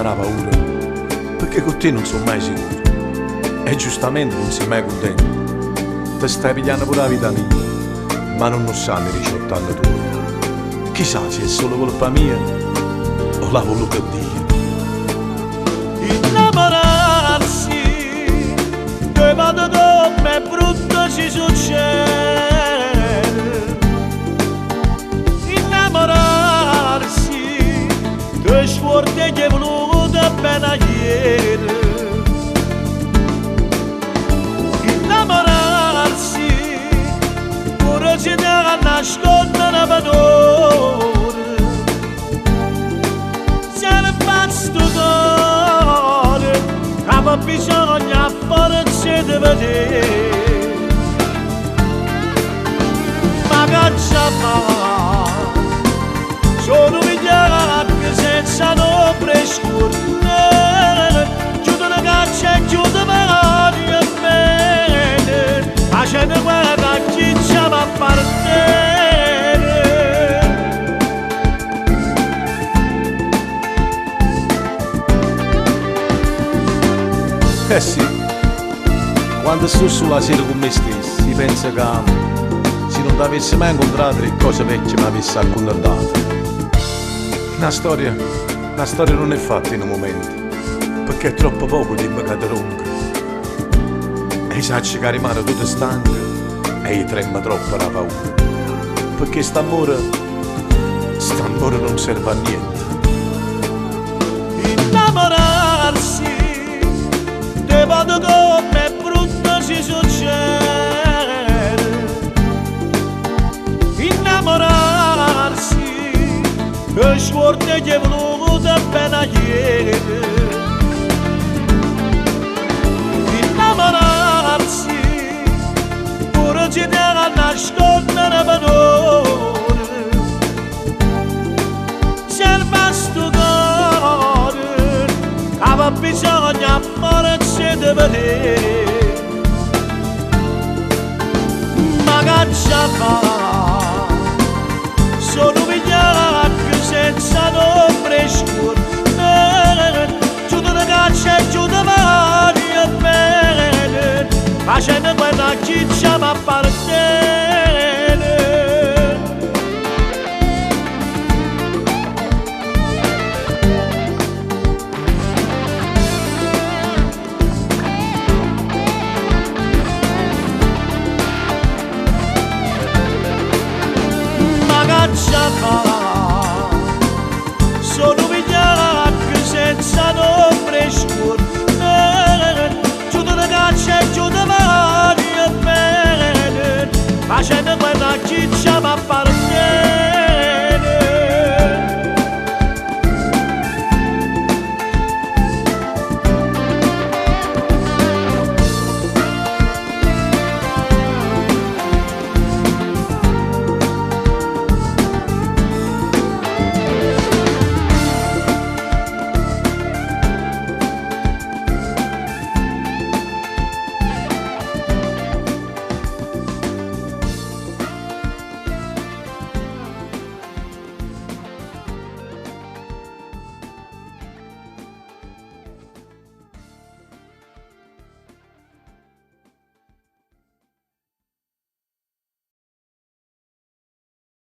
la paura, perché con te non sono mai sicuro. E giustamente non sei mai contento. Ti stai pigliando pure la vita mia, ma non lo sanno i 18 anni tuoi. Chissà se è solo colpa mia o l'ha voluto Dio. Innamorarsi, che vado come brutto ci succede. Innamorarsi, che sforte che è voluta appena ieri. Innamorarsi, pure ci deve nascondere una valore. Se ne basta cuore, che bisogna forza di vedere. Ma che già fa, sono vigliacchi senza nome scurne, chiudono caccia e chiudono mani e bene, facendo guerra a chi ci va a partire. Eh sì, quando sto sulla sera con me stesso, si pensa che se non ti avessi mai incontrato le cose vecchie mi avessi accontentato. Una storia non è fatta in un momento, perché è troppo poco tempo che ti ronca. E sai che rimane tutto stanco e gli trema troppo la paura, perché st'amore non serve a niente. Innamorarsi, te vado come brutto ci succede. Innamorarsi, che sforte che è voluta appena ieri. Innamorarsi, pure ci deve nascondere valore. Serve sto cuore, che bisogna forza di vedere. Ma che già fa, sono vigliacchi senza nome scurne, chiudono caccia e chiudono mani e bene, facendo guerra a chi ci appartiene. Già fa, sono vigliacchi senza nome scurne, chiudono caccia e chiudono mani e bene, facendo guerra a chi ci ama.